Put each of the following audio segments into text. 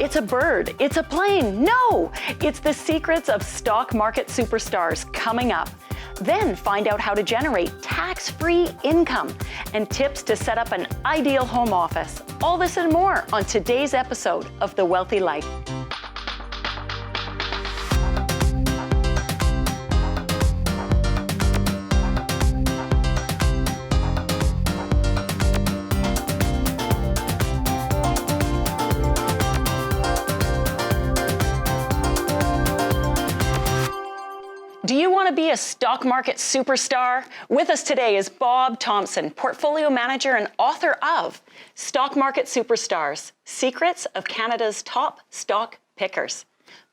it's a bird, it's a plane. No, it's the secrets of stock market superstars coming up. Then find out how to generate tax-free income and tips to set up an ideal home office. All this and more on today's episode of The Wealthy Life. Do you want to be a stock market superstar? With us today is Bob Thompson, portfolio manager and author of Stock Market Superstars, Secrets of Canada's Top Stock Pickers.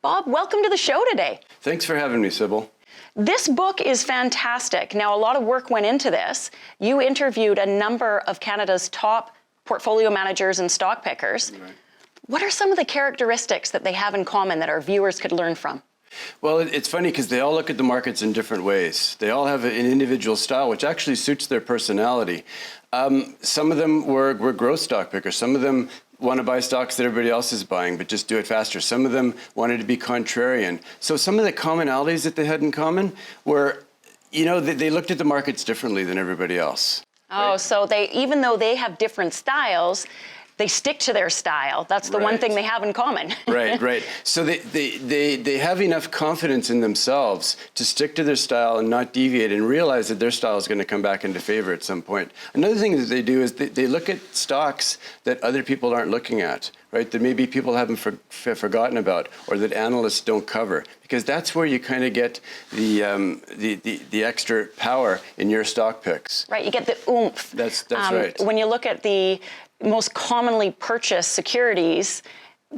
Bob, welcome to the show today. Thanks for having me, Sybil. This book is fantastic. Now, a lot of work went into this. You interviewed a number of Canada's top portfolio managers and stock pickers. Right. What are some of the characteristics that they have in common that our viewers could learn from? Well, it's funny because they all look at the markets in different ways. They all have an individual style, which actually suits their personality. Some of them were growth stock pickers. Some of them want to buy stocks that everybody else is buying, but just do it faster. Some of them wanted to be contrarian. So some of the commonalities that they had in common were, they looked at the markets differently than everybody else. Oh, right? So even though they have different styles, they stick to their style. That's the one thing they have in common. Right. So they have enough confidence in themselves to stick to their style and not deviate and realize that their style is going to come back into favor at some point. Another thing that they do is they look at stocks that other people aren't looking at, right? That maybe people haven't forgotten about or that analysts don't cover, because that's where you kind of get the extra power in your stock picks. Right, you get the oomph. That's right. When you look at the most commonly purchased securities,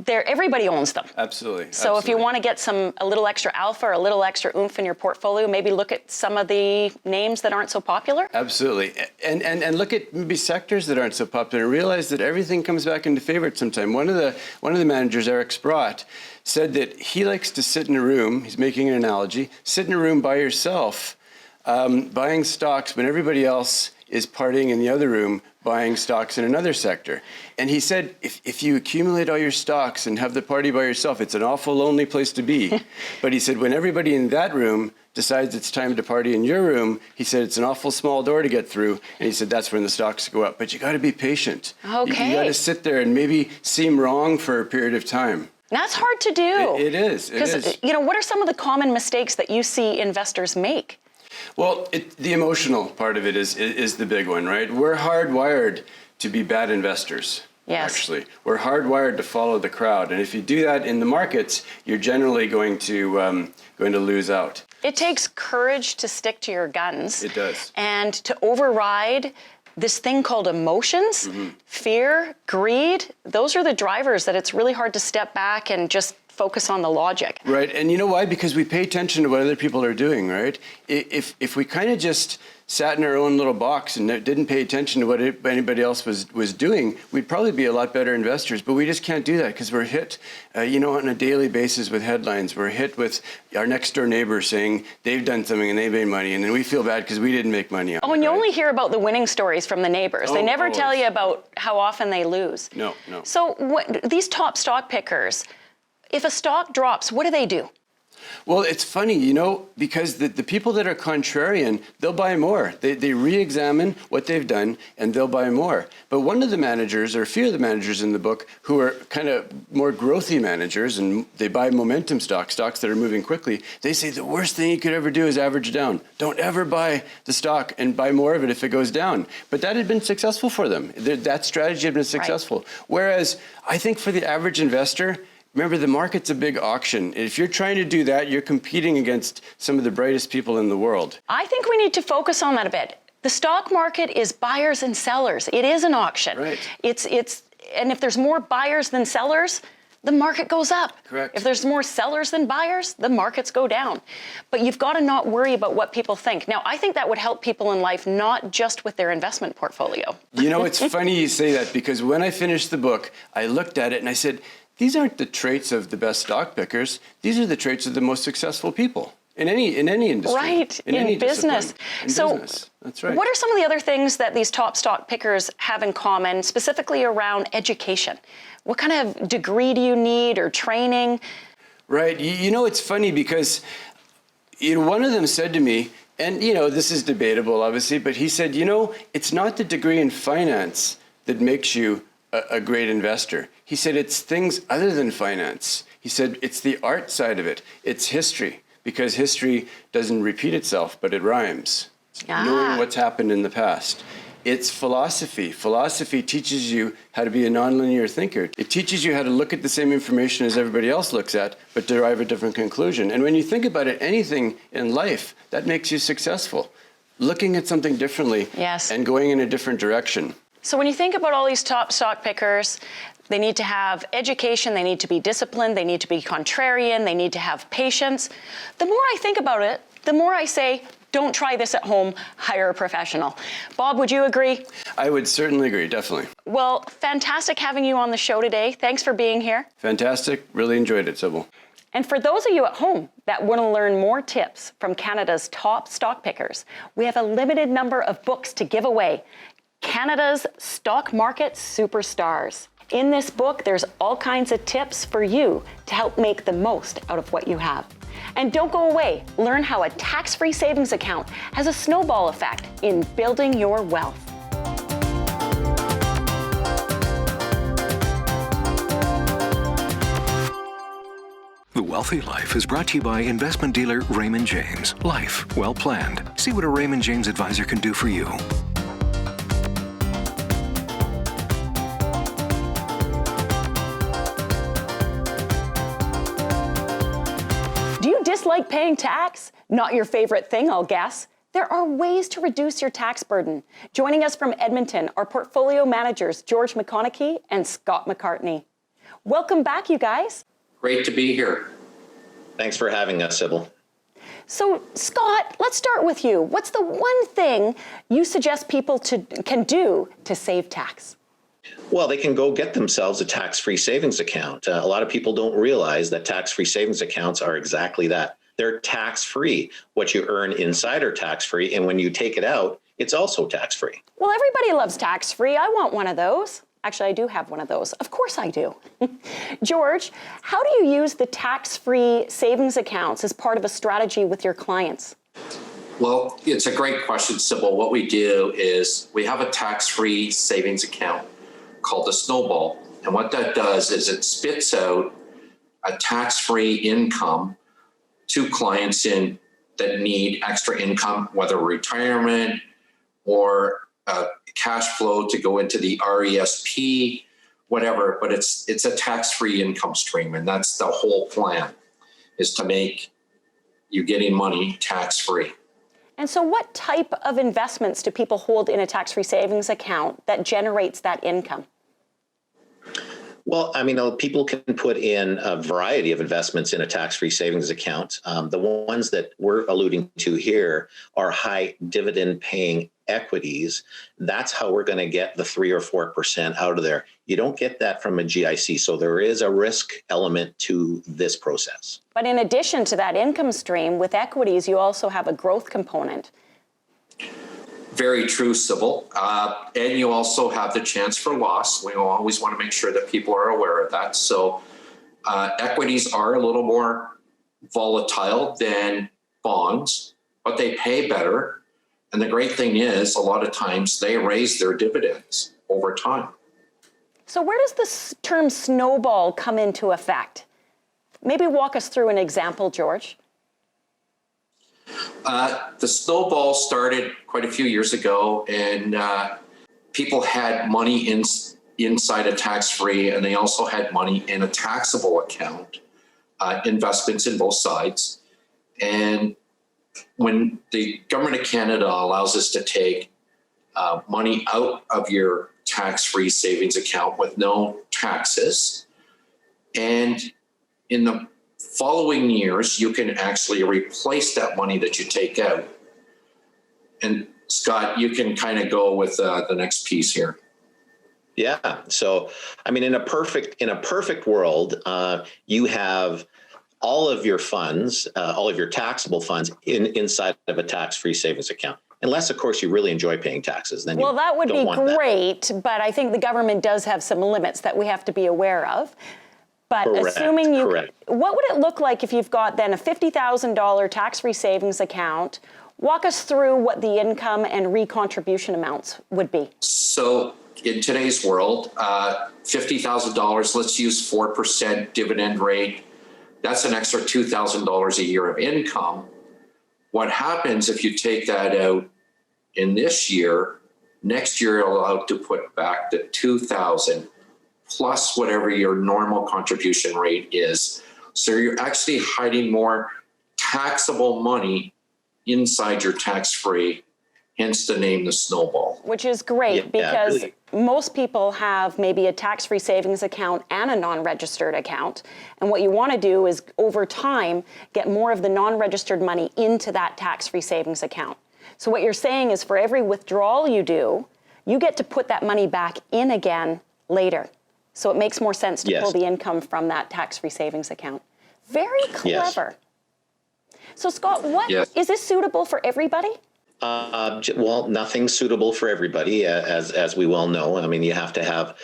everybody owns them. Absolutely. So if you want to get a little extra alpha or a little extra oomph in your portfolio, maybe look at some of the names that aren't so popular. Absolutely. And look at maybe sectors that aren't so popular and realize that everything comes back into favor at some time. One of the managers, Eric Sprott, said that he likes to sit in a room, he's making an analogy, sit in a room by yourself, buying stocks when everybody else is partying in the other room buying stocks in another sector. And he said, if you accumulate all your stocks and have the party by yourself, it's an awful lonely place to be. But he said, when everybody in that room decides it's time to party in your room, he said, it's an awful small door to get through. And he said, that's when the stocks go up. But you got to be patient. Okay. You got to sit there and maybe seem wrong for a period of time. That's hard to do. It is. Because, what are some of the common mistakes that you see investors make? Well, the emotional part of it is the big one, right? We're hardwired to be bad investors. Yes. Actually, we're hardwired to follow the crowd, and if you do that in the markets, you're generally going to lose out. It takes courage to stick to your guns. It does. And to override this thing called emotions, fear, greed. Those are the drivers that it's really hard to step back and just focus on the logic. Right, and you know why? Because we pay attention to what other people are doing, right? If we kind of just sat in our own little box and didn't pay attention to what anybody else was doing, we'd probably be a lot better investors. But we just can't do that because we're hit, on a daily basis with headlines. We're hit with our next door neighbor saying they've done something and they made money, and then we feel bad because we didn't make money on it. And you only hear about the winning stories from the neighbors. They never tell you about how often they lose. No. So these top stock pickers, if a stock drops, what do? Well, it's funny, because the people that are contrarian, they'll buy more. They re-examine what they've done and they'll buy more. But one of the managers, or a few of the managers in the book, who are kind of more growthy managers, and they buy momentum stocks that are moving quickly, they say the worst thing you could ever do is average down. Don't ever buy the stock and buy more of it if it goes down. But that had been successful for them. That strategy had been successful. Right. Whereas I think for the average investor, remember, the market's a big auction. If you're trying to do that, you're competing against some of the brightest people in the world. I think we need to focus on that a bit. The stock market is buyers and sellers. It is an auction. Right. And if there's more buyers than sellers, the market goes up. Correct. If there's more sellers than buyers, the markets go down. But you've got to not worry about what people think. Now, I think that would help people in life, not just with their investment portfolio. It's funny you say that, because when I finished the book, I looked at it and I said, these aren't the traits of the best stock pickers. These are the traits of the most successful people. in any industry. Right, in any business. Business. That's right. What are some of the other things that these top stock pickers have in common, specifically around education? What kind of degree do you need or training? Right. You know, it's funny because one of them said to me, and this is debatable, obviously, but he said, it's not the degree in finance that makes you a great investor. He said, it's things other than finance. He said, it's the art side of it. It's history, because history doesn't repeat itself, but it rhymes. Knowing what's happened in the past. It's philosophy. Philosophy teaches you how to be a nonlinear thinker. It teaches you how to look at the same information as everybody else looks at, but derive a different conclusion. And when you think about it, anything in life, that makes you successful. Looking at something differently and going in a different direction. So when you think about all these top stock pickers, they need to have education, they need to be disciplined, they need to be contrarian, they need to have patience. The more I think about it, the more I say, don't try this at home, hire a professional. Bob, would you agree? I would certainly agree, definitely. Well, fantastic having you on the show today. Thanks for being here. Fantastic. Really enjoyed it, Sybil. And for those of you at home that want to learn more tips from Canada's top stock pickers, we have a limited number of books to give away. Canada's Stock Market Superstars. In this book, there's all kinds of tips for you to help make the most out of what you have. And don't go away. Learn how a tax-free savings account has a snowball effect in building your wealth. The Wealthy Life is brought to you by investment dealer Raymond James. Life well planned. See what a Raymond James advisor can do for you. Do you dislike paying tax? Not your favorite thing, I'll guess. There are ways to reduce your tax burden. Joining us from Edmonton are portfolio managers George McConechy and Scott McCartney. Welcome back, you guys. Great to be here. Thanks for having us, Sybil. So, Scott, let's start with you. What's the one thing you suggest people can do to save tax? Well, they can go get themselves a tax-free savings account. A lot of people don't realize that tax-free savings accounts are exactly that. They're tax-free. What you earn inside are tax-free, and when you take it out, it's also tax-free. Well, everybody loves tax-free. I want one of those. Actually, I do have one of those. Of course I do. George, how do you use the tax-free savings accounts as part of a strategy with your clients? Well, it's a great question, Sybil. What we do is we have a tax-free savings account called the Snowball. And what that does is it spits out a tax-free income to clients that need extra income, whether retirement or cash flow to go into the Rrsp, whatever, but it's a tax-free income stream. And that's the whole plan, is to make you getting money tax-free. And so what type of investments do people hold in a tax-free savings account that generates that income? Well, I mean, people can put in a variety of investments in a tax-free savings account. The ones that we're alluding to here are high dividend paying equities. That's how we're going to get the 3 or 4% out of there. You don't get that from a GIC. So there is a risk element to this process. But in addition to that income stream, with equities, you also have a growth component. Very true, Sybil. And you also have the chance for loss. We always want to make sure that people are aware of that. So equities are a little more volatile than bonds, but they pay better. And the great thing is, a lot of times they raise their dividends over time. So where does the term snowball come into effect? Maybe walk us through an example, George. The snowball started quite a few years ago, and people had money inside a tax-free, and they also had money in a taxable account, investments in both sides. And when the government of Canada allows us to take money out of your tax-free savings account with no taxes, and in the following years, you can actually replace that money that you take out. And Scott, you can kind of go with the next piece here. Yeah. So, I mean, in a perfect world, you have all of your funds, all of your taxable funds inside of a tax-free savings account. Unless, of course, you really enjoy paying taxes. Then well, that would be great, but I think the government does have some limits that we have to be aware of. But assuming what would it look like if you've got then a $50,000 tax-free savings account? Walk us through what the income and recontribution amounts would be. So in today's world, $50,000, let's use 4% dividend rate. That's an extra $2,000 a year of income. What happens if you take that out in this year? Next year, you're allowed to put back the $2,000 plus whatever your normal contribution rate is. So you're actually hiding more taxable money inside your tax-free, hence the name, the snowball. Which is great because most people have maybe a tax-free savings account and a non-registered account. And what you want to do is over time, get more of the non-registered money into that tax-free savings account. So what you're saying is for every withdrawal you do, you get to put that money back in again later. So it makes more sense to pull the income from that tax-free savings account. Very clever. So Scott, is this suitable for everybody? Well, nothing's suitable for everybody, as we well know. I mean, you have to have,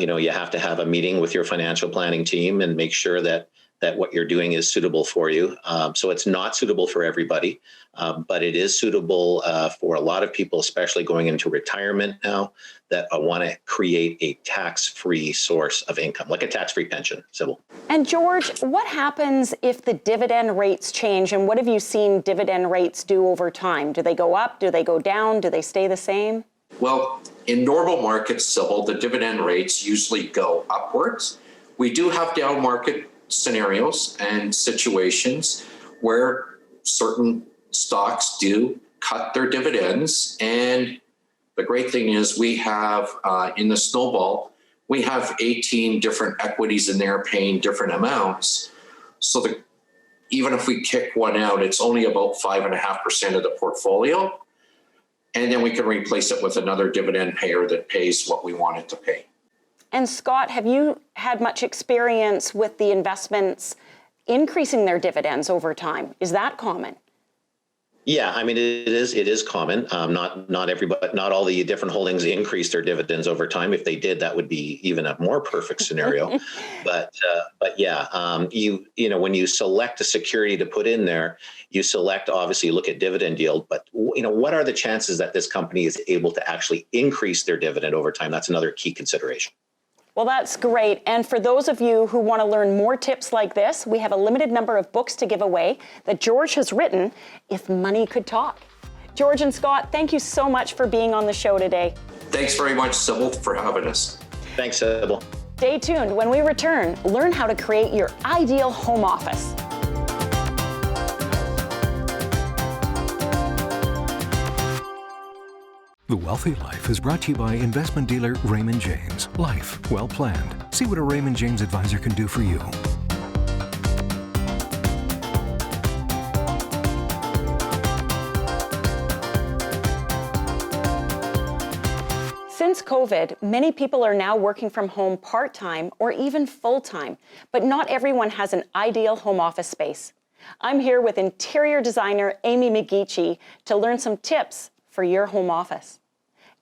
you have to have a meeting with your financial planning team and make sure that what you're doing is suitable for you. So it's not suitable for everybody, but it is suitable for a lot of people, especially going into retirement now, that want to create a tax-free source of income, like a tax-free pension, Sybil. And George, what happens if the dividend rates change? And what have you seen dividend rates do over time? Do they go up? Do they go down? Do they stay the same? Well, in normal markets, Sybil, the dividend rates usually go upwards. We do have down market scenarios and situations where certain stocks do cut their dividends. And the great thing is we have in the snowball, we have 18 different equities in there paying different amounts. So even if we kick one out, it's only about 5.5% of the portfolio. And then we can replace it with another dividend payer that pays what we want it to pay. And Scott, have you had much experience with the investments increasing their dividends over time? Is that common? Yeah, I mean, it is common. Not everybody, not all the different holdings increase their dividends over time. If they did, that would be even a more perfect scenario. But yeah, when you select a security to put in there, you select, obviously, look at dividend yield. But what are the chances that this company is able to actually increase their dividend over time? That's another key consideration. Well, that's great. And for those of you who want to learn more tips like this, we have a limited number of books to give away that George has written, If Money Could Talk. George and Scott, thank you so much for being on the show today. Thanks very much, Sybil, for having us. Thanks, Sybil. Stay tuned. When we return, learn how to create your ideal home office. The Wealthy Life is brought to you by investment dealer Raymond James. Life well planned. See what a Raymond James advisor can do for you. Since COVID, many people are now working from home part-time or even full-time, but not everyone has an ideal home office space. I'm here with interior designer Amy McGeachy to learn some tips for your home office.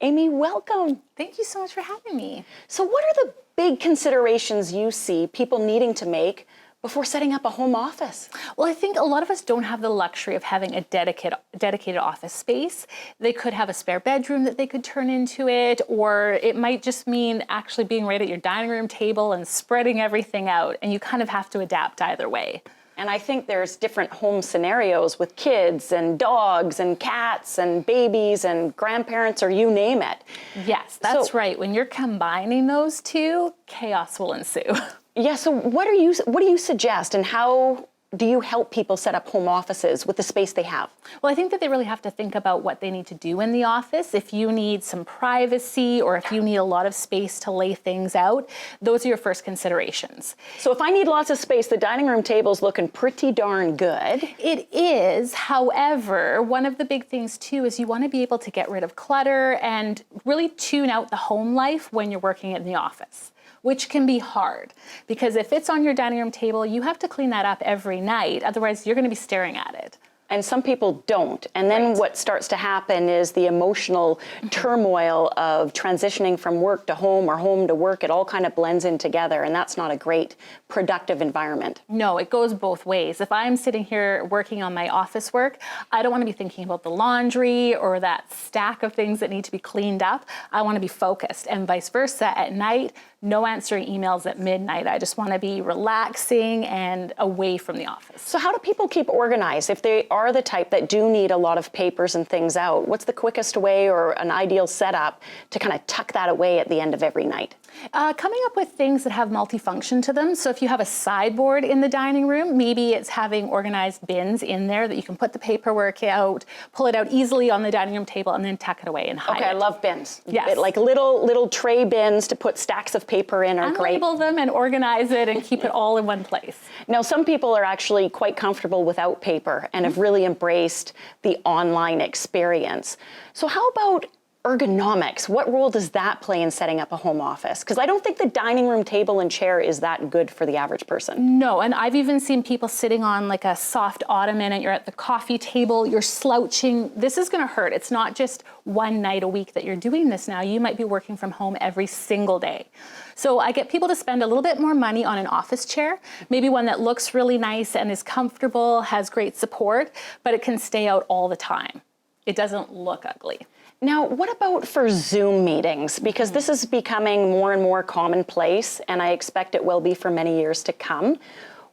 Amy, welcome. Thank you so much for having me. So what are the big considerations you see people needing to make before setting up a home office? Well, I think a lot of us don't have the luxury of having a dedicated office space. They could have a spare bedroom that they could turn into it, or it might just mean actually being right at your dining room table and spreading everything out, and you kind of have to adapt either way. And I think there's different home scenarios with kids and dogs and cats and babies and grandparents, or you name it. Yes, that's right. When you're combining those two, chaos will ensue. Yeah, so what do you suggest, and how do you help people set up home offices with the space they have? Well, I think that they really have to think about what they need to do in the office. If you need some privacy or if you need a lot of space to lay things out, those are your first considerations. So if I need lots of space, the dining room table's looking pretty darn good. It is. However, one of the big things too is you want to be able to get rid of clutter and really tune out the home life when you're working in the office, which can be hard because if it's on your dining room table, you have to clean that up every night. Otherwise, you're going to be staring at it. And some people don't. And then what starts to happen is the emotional turmoil of transitioning from work to home or home to work. It all kind of blends in together, and that's not a great productive environment. No, it goes both ways. If I'm sitting here working on my office work, I don't want to be thinking about the laundry or that stack of things that need to be cleaned up. I want to be focused, and vice versa. At night, no answering emails at midnight. I just want to be relaxing and away from the office. So how do people keep organized if they are the type that do need a lot of papers and things out? What's the quickest way or an ideal setup to kind of tuck that away at the end of every night? Coming up with things that have multifunction to them. So if you have a sideboard in the dining room, maybe it's having organized bins in there that you can put the paperwork out, pull it out easily on the dining room table, and then tuck it away and hide Okay, it. I love bins. Yes. Like little tray bins to put stacks of paper in are And great. label them and organize it and keep it all in one place. Now, some people are actually quite comfortable without paper and have really embraced the online experience. So how about ergonomics? What role does that play in setting up a home office? Because I don't think the dining room table and chair is that good for the average person. No, and I've even seen people sitting on like a soft ottoman and you're at the coffee table, you're slouching. This is gonna hurt. It's not just one night a week that you're doing this now. You might be working from home every single day. So I get people to spend a little bit more money on an office chair, maybe one that looks really nice and is comfortable, has great support, but it can stay out all the time. It doesn't look ugly. Now, what about for Zoom meetings? Because this is becoming more and more commonplace, and I expect it will be for many years to come.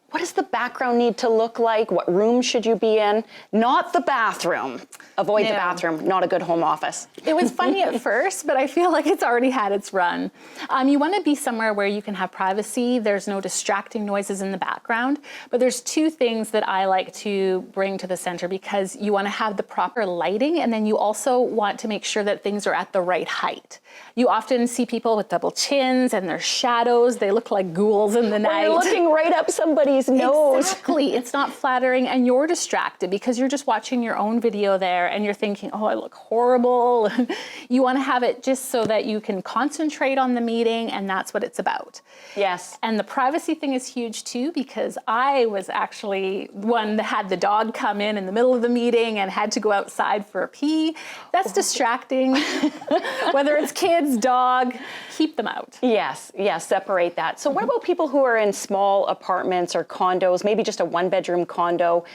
What does the background need to look like? What room should you be in? Not the bathroom. Avoid the bathroom, not a good home office. It was funny at first, but I feel like it's already had its run. You want to be somewhere where you can have privacy. There's no distracting noises in the background. But there's two things that I like to bring to the center because you want to have the proper lighting, and then you also want to make sure that things are at the right height. You often see people with double chins and their shadows. They look like ghouls in the night. You're looking right up somebody's nose. Exactly. It's not flattering, and you're distracted because you're just watching your own video there and you're thinking, oh, I look horrible. You want to have it just so that you can concentrate on the meeting, and that's what it's about. Yes. And the privacy thing is huge too, because I was actually one that had the dog come in the middle of the meeting and had to go outside for a pee. That's distracting. Whether it's kids, dog, keep them out. Yes, separate that. So what about people who are in small apartments or condos, maybe just a one-bedroom condo?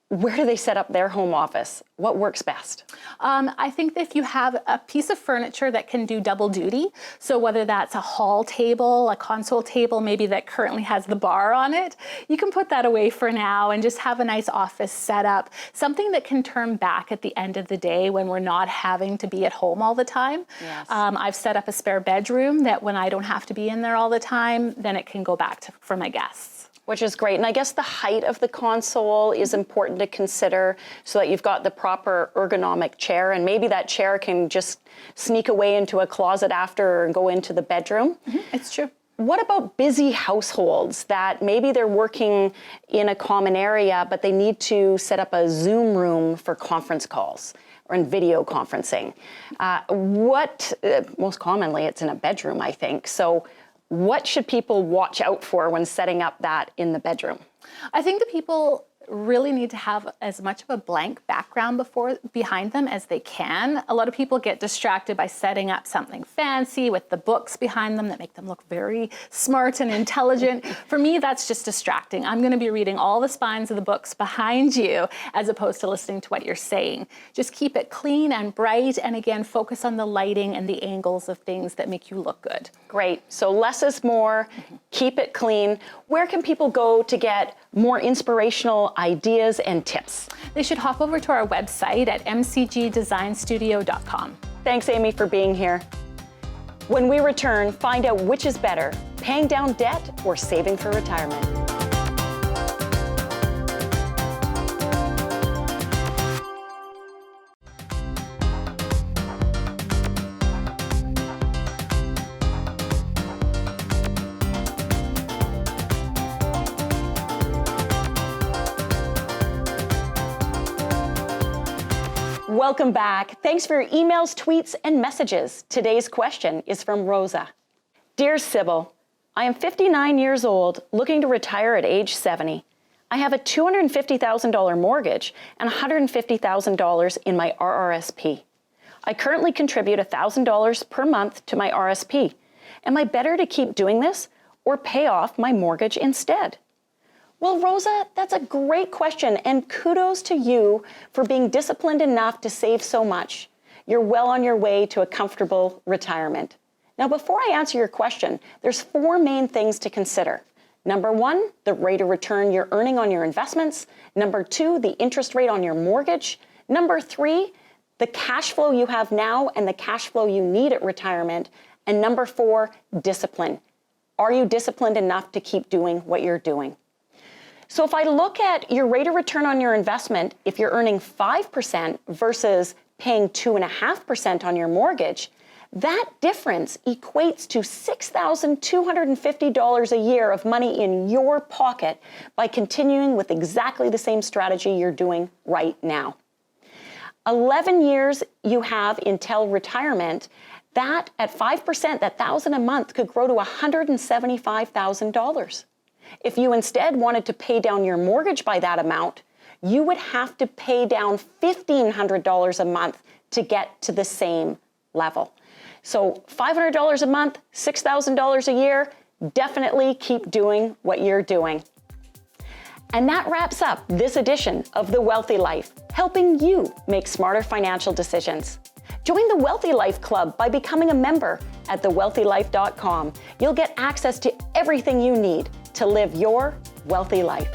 Where do they set up their home office? What works best? I think that if you have a piece of furniture that can do double duty, so whether that's a hall table, a console table, maybe that currently has the bar on it, you can put that away for now and just have a nice office set up, something that can turn back at the end of the day when we're not having to be at home all the time. Yes. I've set up a spare bedroom that when I don't have to be in there all the time, then it can go back for my guests. Which is great. And I guess the height of the console is important to consider so that you've got the proper ergonomic chair, and maybe that chair can just sneak away into a closet after or go into the bedroom. It's true. What about busy households that maybe they're working in a common area, but they need to set up a Zoom room for conference calls or in video conferencing? Most commonly, it's in a bedroom, I think. So what should people watch out for when setting up that in the bedroom? I think the people really need to have as much of a blank background behind them as they can. A lot of people get distracted by setting up something fancy with the books behind them that make them look very smart and intelligent. For me, that's just distracting. I'm going to be reading all the spines of the books behind you as opposed to listening to what you're saying. Just keep it clean and bright, and again, focus on the lighting and the angles of things that make you look good. Great. So less is more. Keep it clean. Where can people go to get more inspirational ideas and tips? They should hop over to our website at mcgdesignstudio.com. Thanks, Amy, for being here. When we return, find out which is better, paying down debt or saving for retirement. Welcome back. Thanks for your emails, tweets, and messages. Today's question is from Rosa. Dear Sybil, I am 59 years old, looking to retire at age 70. I have a $250,000 mortgage and $150,000 in my RRSP. I currently contribute $1,000 per month to my RSP. Am I better to keep doing this or pay off my mortgage instead? Well, Rosa, that's a great question, and kudos to you for being disciplined enough to save so much. You're well on your way to a comfortable retirement. Now, before I answer your question, there's 4 main things to consider. Number 1, the rate of return you're earning on your investments. Number 2, the interest rate on your mortgage. Number 3, the cash flow you have now and the cash flow you need at retirement. And number 4, discipline. Are you disciplined enough to keep doing what you're doing? So if I look at your rate of return on your investment, if you're earning 5% versus paying 2.5% on your mortgage, that difference equates to $6,250 a year of money in your pocket by continuing with exactly the same strategy you're doing right now. 11 years you have until retirement. That at 5%, that $1,000 a month could grow to $175,000. If you instead wanted to pay down your mortgage by that amount, you would have to pay down $1,500 a month to get to the same level. So $500 a month, $6,000 a year, definitely keep doing what you're doing. And that wraps up this edition of The Wealthy Life, helping you make smarter financial decisions. Join the Wealthy Life Club by becoming a member at thewealthylife.com. You'll get access to everything you need to live your wealthy life.